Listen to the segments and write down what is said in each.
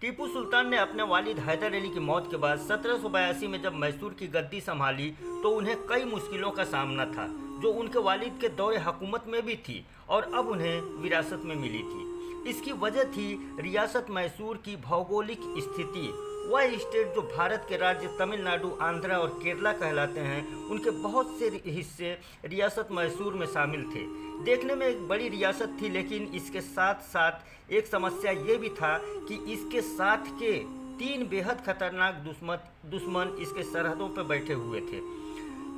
टीपू सुल्तान ने अपने वालिद हैदर अली की मौत के बाद 1782 में जब मैसूर की गद्दी संभाली तो उन्हें कई मुश्किलों का सामना था जो उनके वालिद के दौरे हुकूमत में भी थी और अब उन्हें विरासत में मिली थी। इसकी वजह थी रियासत मैसूर की भौगोलिक स्थिति। वह स्टेट जो भारत के राज्य तमिलनाडु, आंध्रा और केरला कहलाते हैं, उनके बहुत से हिस्से रियासत मैसूर में शामिल थे। देखने में एक बड़ी रियासत थी, लेकिन इसके साथ साथ एक समस्या ये भी था कि इसके साथ के 3 बेहद खतरनाक दुश्मन इसके सरहदों पर बैठे हुए थे।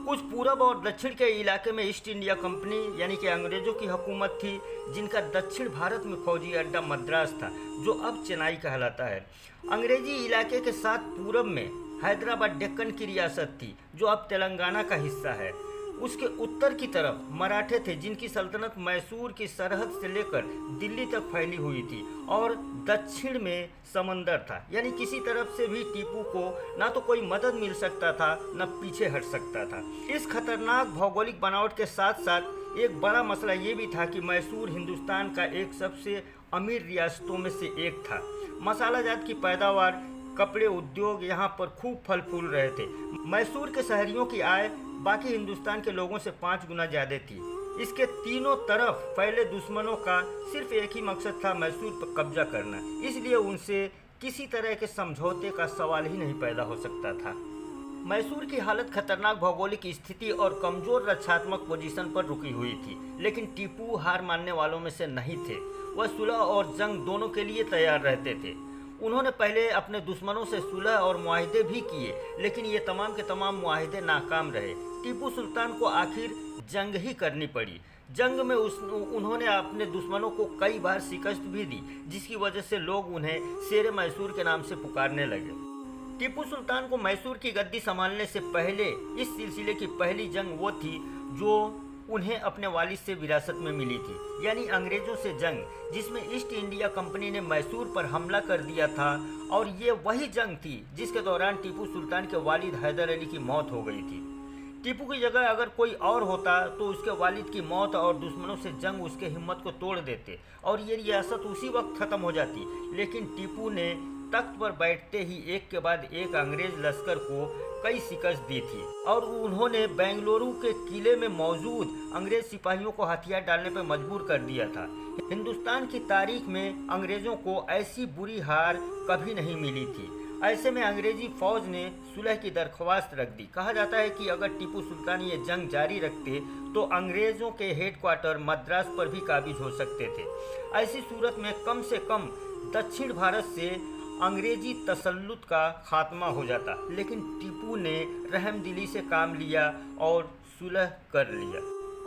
कुछ पूरब और दक्षिण के इलाके में ईस्ट इंडिया कंपनी यानी कि अंग्रेज़ों की हुकूमत थी, जिनका दक्षिण भारत में फौजी अड्डा मद्रास था जो अब चेन्नई कहलाता है। अंग्रेजी इलाके के साथ पूरब में हैदराबाद डेक्कन की रियासत थी जो अब तेलंगाना का हिस्सा है। उसके उत्तर की तरफ मराठे थे जिनकी सल्तनत मैसूर की सरहद से लेकर दिल्ली तक फैली हुई थी और दक्षिण में समंदर था, यानी किसी तरफ से भी टीपू को ना तो कोई मदद मिल सकता था न पीछे हट सकता था। इस खतरनाक भौगोलिक बनावट के साथ साथ एक बड़ा मसला ये भी था कि मैसूर हिंदुस्तान का एक सबसे अमीर रियासतों में से एक था। मसाला जात की पैदावार, कपड़े उद्योग यहाँ पर खूब फल फूल रहे थे। मैसूर के शहरियों की आय बाकी हिंदुस्तान के लोगों से 5 गुना ज़्यादा थी। इसके तीनों तरफ फैले दुश्मनों का सिर्फ एक ही मकसद था, मैसूर पर कब्जा करना। इसलिए उनसे किसी तरह के समझौते का सवाल ही नहीं पैदा हो सकता था। मैसूर की हालत खतरनाक भौगोलिक स्थिति और कमज़ोर रक्षात्मक पोजीशन पर रुकी हुई थी, लेकिन टीपू हार मानने वालों में से नहीं थे। वह सुलह और जंग दोनों के लिए तैयार रहते थे। उन्होंने पहले अपने दुश्मनों से सुलह और मुआहदे भी किए, लेकिन ये तमाम के तमाम मुआहदे नाकाम रहे। टीपू सुल्तान को आखिर जंग ही करनी पड़ी। जंग में उन्होंने अपने दुश्मनों को कई बार शिकस्त भी दी, जिसकी वजह से लोग उन्हें शेर मैसूर के नाम से पुकारने लगे। टीपू सुल्तान को मैसूर की गद्दी संभालने से पहले इस सिलसिले की पहली जंग वो थी जो उन्हें अपने वालिद से विरासत में मिली थी, यानी अंग्रेज़ों से जंग, जिसमें ईस्ट इंडिया कंपनी ने मैसूर पर हमला कर दिया था। और ये वही जंग थी जिसके दौरान टीपू सुल्तान के वालिद हैदर अली की मौत हो गई थी। टीपू की जगह अगर कोई और होता तो उसके वालिद की मौत और दुश्मनों से जंग उसके हिम्मत को तोड़ देते और ये रियासत उसी वक्त ख़त्म हो जाती। लेकिन टीपू ने तख्त पर बैठते ही एक के बाद एक अंग्रेज लश्कर को कई शिकस्त दी थी और उन्होंने बेंगलुरु के किले में मौजूद अंग्रेज सिपाहियों को हथियार डालने पर मजबूर कर दिया था। हिंदुस्तान की तारीख में अंग्रेज़ों को ऐसी बुरी हार कभी नहीं मिली थी। ऐसे में अंग्रेजी फौज ने सुलह की दरख्वास्त रख दी। कहा जाता है कि अगर टीपू सुल्तान ये जंग जारी रखते तो अंग्रेज़ों के हेडक्वार्टर मद्रास पर भी काबिज हो सकते थे। ऐसी सूरत में कम से कम दक्षिण भारत से अंग्रेजी तसल्लुत का खात्मा हो जाता, लेकिन टीपू ने रहमदिली से काम लिया और सुलह कर लिया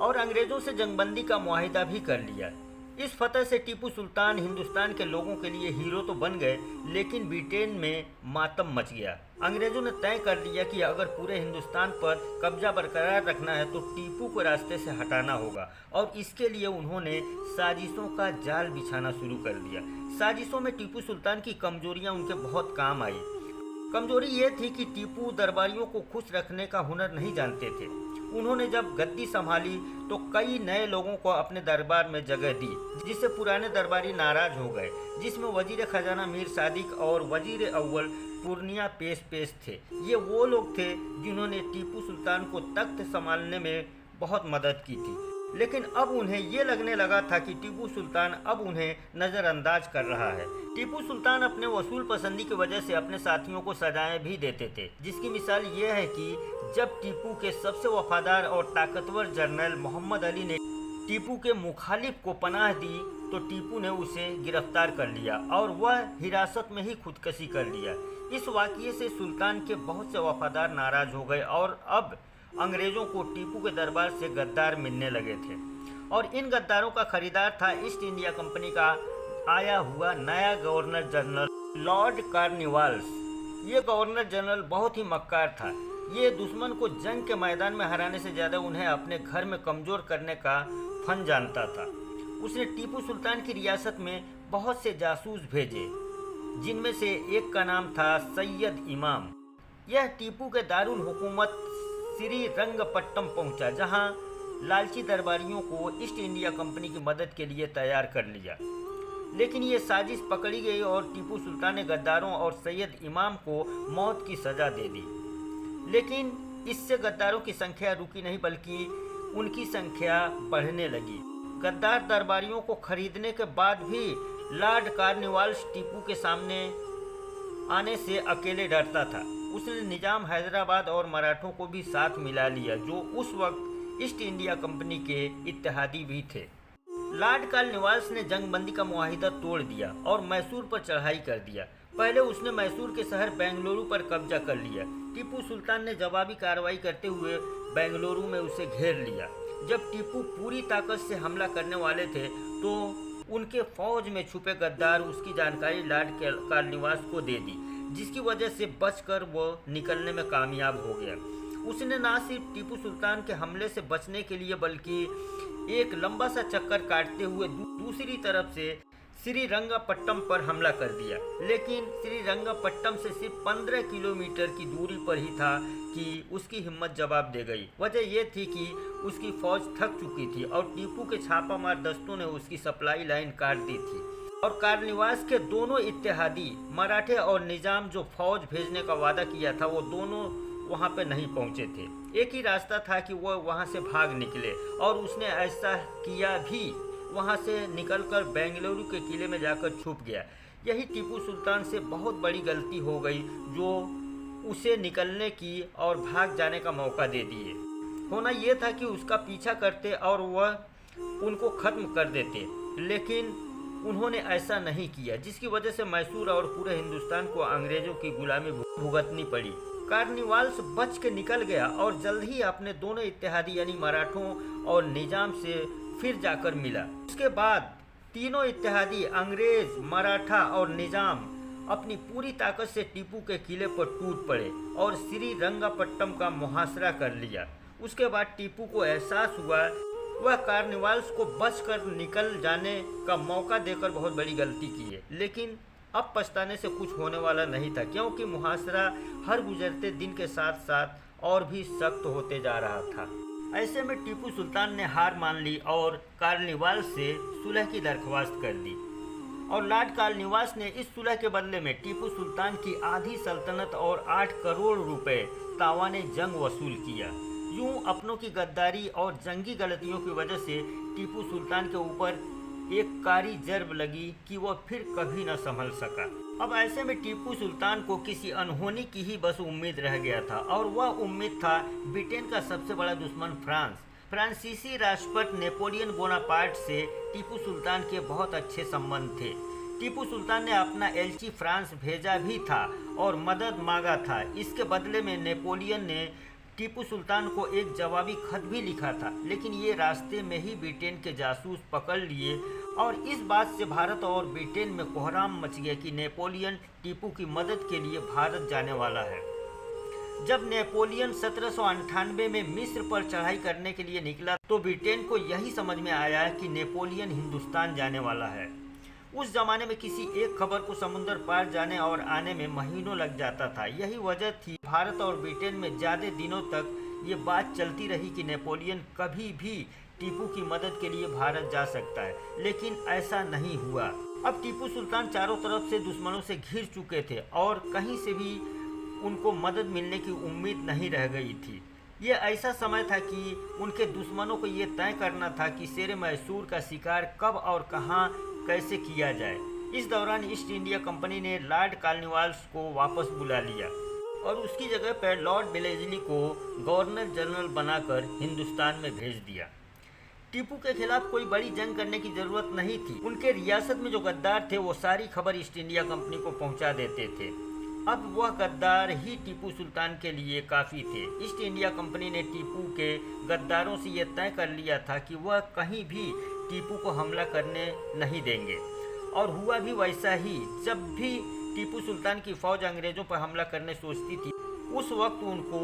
और अंग्रेज़ों से जंगबंदी का मुआहिदा भी कर लिया। इस फतह से टीपू सुल्तान हिंदुस्तान के लोगों के लिए हीरो तो बन गए, लेकिन ब्रिटेन में मातम मच गया। अंग्रेज़ों ने तय कर लिया कि अगर पूरे हिंदुस्तान पर कब्जा बरकरार रखना है तो टीपू को रास्ते से हटाना होगा और इसके लिए उन्होंने साजिशों का जाल बिछाना शुरू कर दिया। साजिशों में टीपू सुल्तान की कमजोरियां उनके बहुत काम आई। कमजोरी ये थी कि टीपू दरबारियों को खुश रखने का हुनर नहीं जानते थे। उन्होंने जब गद्दी संभाली तो कई नए लोगों को अपने दरबार में जगह दी, जिससे पुराने दरबारी नाराज हो गए, जिसमें वजीर खजाना मीर सादिक और वजीर अव्वल पूर्णिया पेश थे। ये वो लोग थे जिन्होंने टीपू सुल्तान को तख्त संभालने में बहुत मदद की थी। लेकिन अब उन्हें ये लगने लगा था कि टीपू सुल्तान अब उन्हें नज़रअंदाज कर रहा है। टीपू सुल्तान अपने वसूल पसंदी की वजह से अपने साथियों को सजाएं भी देते थे, जिसकी मिसाल ये है कि जब टीपू के सबसे वफादार और ताकतवर जनरल मोहम्मद अली ने टीपू के मुखालिफ को पनाह दी तो टीपू ने उसे गिरफ्तार कर लिया और वह हिरासत में ही खुदकशी कर लिया। इस वाक़ये से सुल्तान के बहुत से वफादार नाराज़ हो गए और अब अंग्रेज़ों को टीपू के दरबार से गद्दार मिलने लगे थे और इन गद्दारों का खरीदार था ईस्ट इंडिया कंपनी का आया हुआ नया गवर्नर जनरल लॉर्ड कॉर्नवालिस। ये गवर्नर जनरल बहुत ही मक्कार था। ये दुश्मन को जंग के मैदान में हराने से ज़्यादा उन्हें अपने घर में कमज़ोर करने का फन जानता था। उसने टीपू सुल्तान की रियासत में बहुत से जासूस भेजे, जिनमें से एक का नाम था सैयद इमाम। यह टीपू के दारुल हुकूमत श्री रंगपट्टम पहुंचा, जहां लालची दरबारियों को ईस्ट इंडिया कंपनी की मदद के लिए तैयार कर लिया। लेकिन ये साजिश पकड़ी गई और टीपू सुल्तान ने गद्दारों और सैयद इमाम को मौत की सज़ा दे दी। लेकिन इससे गद्दारों की संख्या रुकी नहीं, बल्कि उनकी संख्या बढ़ने लगी। गद्दार दरबारियों को खरीदने के बाद भी लॉर्ड कॉर्नवालिस टीपू के सामने आने से अकेले डरता था। उसने निजाम हैदराबाद और मराठों को भी साथ मिला लिया, जो उस वक्त ईस्ट इंडिया कंपनी के इत्तेहादी भी थे। लॉर्ड कॉर्नवालिस ने जंगबंदी का मुआहिदा तोड़ दिया और मैसूर पर चढ़ाई कर दिया। पहले उसने मैसूर के शहर बेंगलुरु पर कब्जा कर लिया। टीपू सुल्तान ने जवाबी कार्रवाई करते हुए बेंगलुरु में उसे घेर लिया। जब टीपू पूरी ताकत से हमला करने वाले थे तो उनके फौज में छुपे गद्दार उसकी जानकारी लॉर्ड कॉर्नवालिस को दे दी, जिसकी वजह से बचकर वो निकलने में कामयाब हो गया। उसने न सिर्फ टीपू सुल्तान के हमले से बचने के लिए बल्कि एक लंबा सा चक्कर काटते हुए दूसरी तरफ से श्रीरंगपट्टम पर हमला कर दिया। लेकिन श्रीरंगपट्टम से सिर्फ 15 किलोमीटर की दूरी पर ही था कि उसकी हिम्मत जवाब दे गई। वजह यह थी कि उसकी फौज थक चुकी थी और टीपू के छापामार दस्तों ने उसकी सप्लाई लाइन काट दी थी। और कॉर्नवालिस के दोनों इत्तेहादी मराठे और निजाम जो फौज भेजने का वादा किया था, वो दोनों वहाँ पे नहीं पहुँचे थे। एक ही रास्ता था कि वह वहाँ से भाग निकले, और उसने ऐसा किया भी। वहाँ से निकलकर बेंगलुरु के किले में जाकर छुप गया। यही टीपू सुल्तान से बहुत बड़ी गलती हो गई, जो उसे निकलने की और भाग जाने का मौका दे दिए। होना यह था कि उसका पीछा करते और वह उनको ख़त्म कर देते, लेकिन उन्होंने ऐसा नहीं किया, जिसकी वजह से मैसूर और पूरे हिंदुस्तान को अंग्रेज़ों की गुलामी भुगतनी पड़ी। कॉर्नवालिस बच के निकल गया और जल्द ही अपने दोनों इत्तेहादी यानी मराठों और निजाम से फिर जाकर मिला। उसके बाद तीनों इत्तेहादी अंग्रेज, मराठा और निजाम अपनी पूरी ताकत से टीपू के किले पर टूट पड़े और श्रीरंगपट्टम का मुहासरा कर लिया। उसके बाद टीपू को एहसास हुआ वह कॉर्नवालिस को बचकर निकल जाने का मौका देकर बहुत बड़ी गलती की है। लेकिन अब पछताने से कुछ होने वाला नहीं था, क्योंकि मुहासरा हर गुजरते दिन के साथ साथ और भी सख्त होते जा रहा था। ऐसे में टीपू सुल्तान ने हार मान ली और कॉर्नवालिस से सुलह की दरख्वास्त कर दी। और लॉर्ड कॉर्नवालिस ने इस सुलह के बदले में टीपू सुल्तान की आधी सल्तनत और 8 करोड़ रुपए तावाने जंग वसूल किया। यूं अपनों की गद्दारी और जंगी गलतियों की वजह से टीपू सुल्तान के ऊपर एक कारी जर्ब लगी कि वह फिर कभी न संभल सका। अब ऐसे में टीपू सुल्तान को किसी अनहोनी की ही बस उम्मीद रह गया था, और वह उम्मीद था ब्रिटेन का सबसे बड़ा दुश्मन फ्रांस। फ्रांसीसी राष्ट्रपति नेपोलियन बोनापार्ट से टीपू सुल्तान के बहुत अच्छे संबंध थे। टीपू सुल्तान ने अपना एलची फ्रांस भेजा भी था और मदद मांगा था। इसके बदले में नेपोलियन ने टीपू सुल्तान को एक जवाबी खत भी लिखा था, लेकिन ये रास्ते में ही ब्रिटेन के जासूस पकड़ लिए और इस बात से भारत और ब्रिटेन में कोहराम मच गया कि नेपोलियन टीपू की मदद के लिए भारत जाने वाला है। जब नेपोलियन 1798 में मिस्र पर चढ़ाई करने के लिए निकला तो ब्रिटेन को यही समझ में आया कि नेपोलियन हिंदुस्तान जाने वाला है। उस जमाने में किसी एक खबर को समुद्र पार जाने और आने में महीनों लग जाता था। यही वजह थी भारत और ब्रिटेन में ज़्यादा दिनों तक ये बात चलती रही कि नेपोलियन कभी भी टीपू की मदद के लिए भारत जा सकता है, लेकिन ऐसा नहीं हुआ। अब टीपू सुल्तान चारों तरफ से दुश्मनों से घिर चुके थे और कहीं से भी उनको मदद मिलने की उम्मीद नहीं रह गई थी। ये ऐसा समय था कि उनके दुश्मनों को ये तय करना था कि शेर मैसूर का शिकार कब और कहाँ कैसे किया जाए। इस दौरान ईस्ट इंडिया कंपनी ने लॉर्ड कॉर्नवालिस को वापस बुला लिया और उसकी जगह पर लॉर्ड वेलेस्ली को गवर्नर जनरल बनाकर हिंदुस्तान में भेज दिया। टीपू के खिलाफ कोई बड़ी जंग करने की ज़रूरत नहीं थी। उनके रियासत में जो गद्दार थे वो सारी खबर ईस्ट इंडिया कंपनी को पहुंचा देते थे। अब वह गद्दार ही टीपू सुल्तान के लिए काफ़ी थे। ईस्ट इंडिया कंपनी ने टीपू के गद्दारों से यह तय कर लिया था कि वह कहीं भी टीपू को हमला करने नहीं देंगे, और हुआ भी वैसा ही। जब भी टीपू सुल्तान की फ़ौज अंग्रेज़ों पर हमला करने सोचती थी, उस वक्त उनको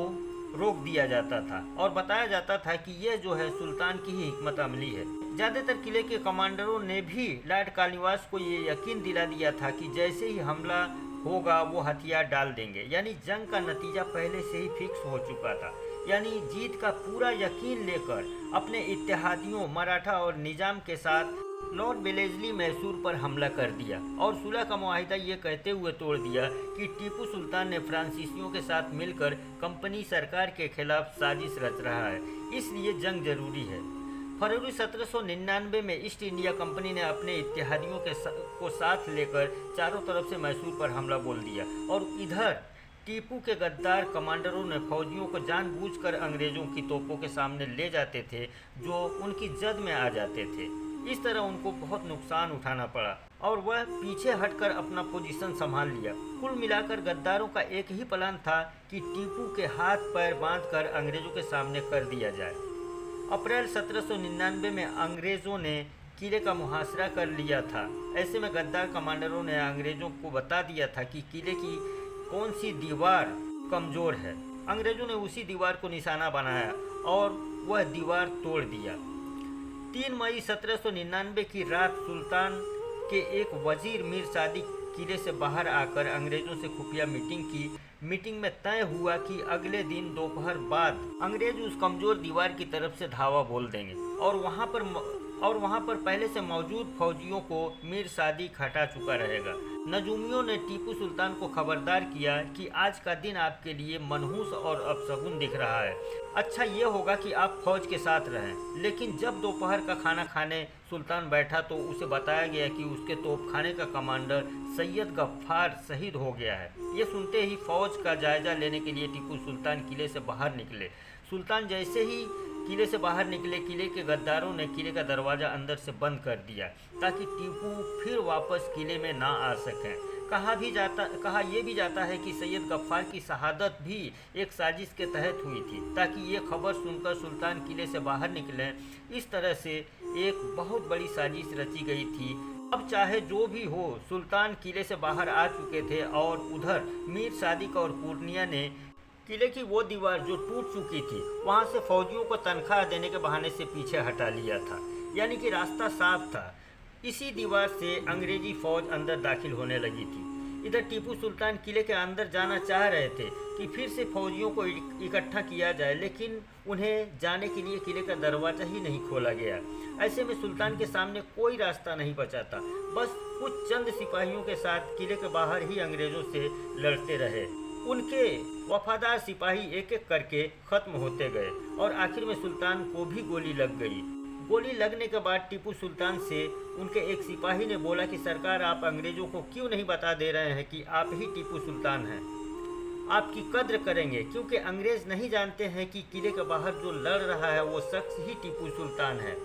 रोक दिया जाता था और बताया जाता था कि यह जो है सुल्तान की ही हिकमत अमली है। ज़्यादातर किले के कमांडरों ने भी लॉर्ड कॉर्नवालिस को ये यकीन दिला दिया था कि जैसे ही हमला होगा वो हथियार डाल देंगे, यानी जंग का नतीजा पहले से ही फिक्स हो चुका था। यानी जीत का पूरा यकीन लेकर अपने इत्तेहादियों मराठा और निजाम के साथ लॉर्ड वेलेस्ली मैसूर पर हमला कर दिया और सुलह का मुआहिदा ये कहते हुए तोड़ दिया कि टीपू सुल्तान ने फ्रांसीसियों के साथ मिलकर कंपनी सरकार के खिलाफ साजिश रच रहा है, इसलिए जंग जरूरी है। फरवरी 1799 में ईस्ट इंडिया कंपनी ने अपने इत्तेहादियों को साथ लेकर चारों तरफ से मैसूर पर हमला बोल दिया और इधर टीपू के गद्दार कमांडरों ने फौजियों को जानबूझकर अंग्रेजों की तोपों के सामने ले जाते थे जो उनकी जद में आ जाते थे। इस तरह उनको बहुत नुकसान उठाना पड़ा और वह पीछे हटकर अपना पोजीशन संभाल लिया। कुल मिलाकर गद्दारों का एक ही प्लान था कि टीपू के हाथ पैर बांधकर अंग्रेजों के सामने कर दिया जाए। अप्रैल 1799 में अंग्रेज़ों ने किले का मुहासरा कर लिया था। ऐसे में गद्दार कमांडरों ने अंग्रेज़ों को बता दिया था कि किले की कौन सी दीवार कमज़ोर है। अंग्रेज़ों ने उसी दीवार को निशाना बनाया और वह दीवार तोड़ दिया। 3 मई 1799 की रात सुल्तान के एक वजीर मीर सादिक किले से बाहर आकर अंग्रेज़ों से खुफिया मीटिंग की। मीटिंग में तय हुआ कि अगले दिन दोपहर बाद अंग्रेज उस कमज़ोर दीवार की तरफ से धावा बोल देंगे और वहाँ पर पहले से मौजूद फौजियों को मीर सादिक हटा चुका रहेगा। नजूमियों ने टीपू सुल्तान को खबरदार किया कि आज का दिन आपके लिए मनहूस और अपशगुन दिख रहा है। अच्छा ये होगा कि आप फौज के साथ रहें। लेकिन जब दोपहर का खाना खाने सुल्तान बैठा तो उसे बताया गया कि उसके तोपखाने का कमांडर सैयद गफ्फार शहीद हो गया है। ये सुनते ही फौज का जायजा लेने के लिए टीपू सुल्तान किले से बाहर निकले। सुल्तान जैसे ही किले से बाहर निकले, किले के गद्दारों ने किले का दरवाज़ा अंदर से बंद कर दिया ताकि टीपू फिर वापस किले में ना आ सकें। कहा यह भी जाता है कि सैयद गफ्फार की शहादत भी एक साजिश के तहत हुई थी ताकि ये खबर सुनकर सुल्तान किले से बाहर निकलें। इस तरह से एक बहुत बड़ी साजिश रची गई थी। अब चाहे जो भी हो, सुल्तान किले से बाहर आ चुके थे और उधर मीर सादिक और पूर्णिया ने किले की वो दीवार जो टूट चुकी थी वहां से फौजियों को तनख्वाह देने के बहाने से पीछे हटा लिया था, यानी कि रास्ता साफ था। इसी दीवार से अंग्रेजी फौज अंदर दाखिल होने लगी थी। इधर टीपू सुल्तान किले के अंदर जाना चाह रहे थे कि फिर से फौजियों को इकट्ठा किया जाए, लेकिन उन्हें जाने के लिए किले का दरवाज़ा ही नहीं खोला गया। ऐसे में सुल्तान के सामने कोई रास्ता नहीं बचा था। बस कुछ चंद सिपाहियों के साथ किले के बाहर ही अंग्रेज़ों से लड़ते रहे। उनके वफादार सिपाही एक एक करके ख़त्म होते गए और आखिर में सुल्तान को भी गोली लग गई। गोली लगने के बाद टीपू सुल्तान से उनके एक सिपाही ने बोला कि सरकार, आप अंग्रेज़ों को क्यों नहीं बता दे रहे हैं कि आप ही टीपू सुल्तान हैं। आपकी कद्र करेंगे, क्योंकि अंग्रेज़ नहीं जानते हैं कि किले के बाहर जो लड़ रहा है वो शख्स ही टीपू सुल्तान है।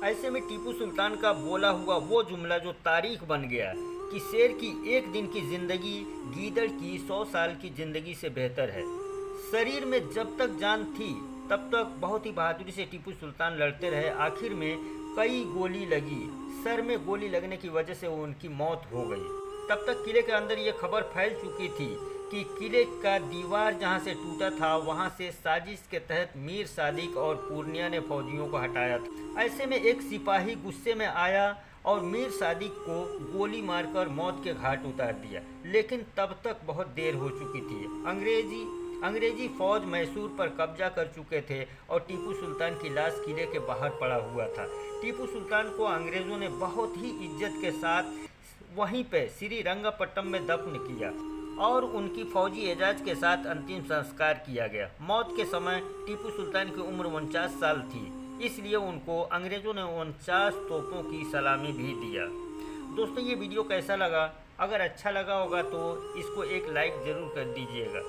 ऐसे में टीपू सुल्तान का बोला हुआ वो जुमला जो तारीख बन गया कि शेर की एक दिन की ज़िंदगी गीदड़ की 100 साल की ज़िंदगी से बेहतर है। शरीर में जब तक जान थी तब तक बहुत ही बहादुरी से टीपू सुल्तान लड़ते रहे। आखिर में कई गोली लगी, सर में गोली लगने की वजह से उनकी मौत हो गई। तब तक किले के अंदर ये खबर फैल चुकी थी कि किले का दीवार जहां से टूटा था वहां से साजिश के तहत मीर सादिक और पूर्णिया ने फौजियों को हटाया था। ऐसे में एक सिपाही गुस्से में आया और मीर सादिक को गोली मारकर मौत के घाट उतार दिया, लेकिन तब तक बहुत देर हो चुकी थी। अंग्रेजी फौज मैसूर पर कब्जा कर चुके थे और टीपू सुल्तान की लाश किले के बाहर पड़ा हुआ था। टीपू सुल्तान को अंग्रेज़ों ने बहुत ही इज्जत के साथ वहीं पे श्रीरंगपट्टम में दफन किया और उनकी फौजी एजाज के साथ अंतिम संस्कार किया गया। मौत के समय टीपू सुल्तान की उम्र 49 साल थी, इसलिए उनको अंग्रेज़ों ने 49 तोपों की सलामी भी दिया। दोस्तों, ये वीडियो कैसा लगा? अगर अच्छा लगा होगा तो इसको एक लाइक ज़रूर कर दीजिएगा।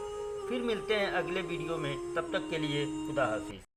फिर मिलते हैं अगले वीडियो में, तब तक के लिए खुदा हाफिज़।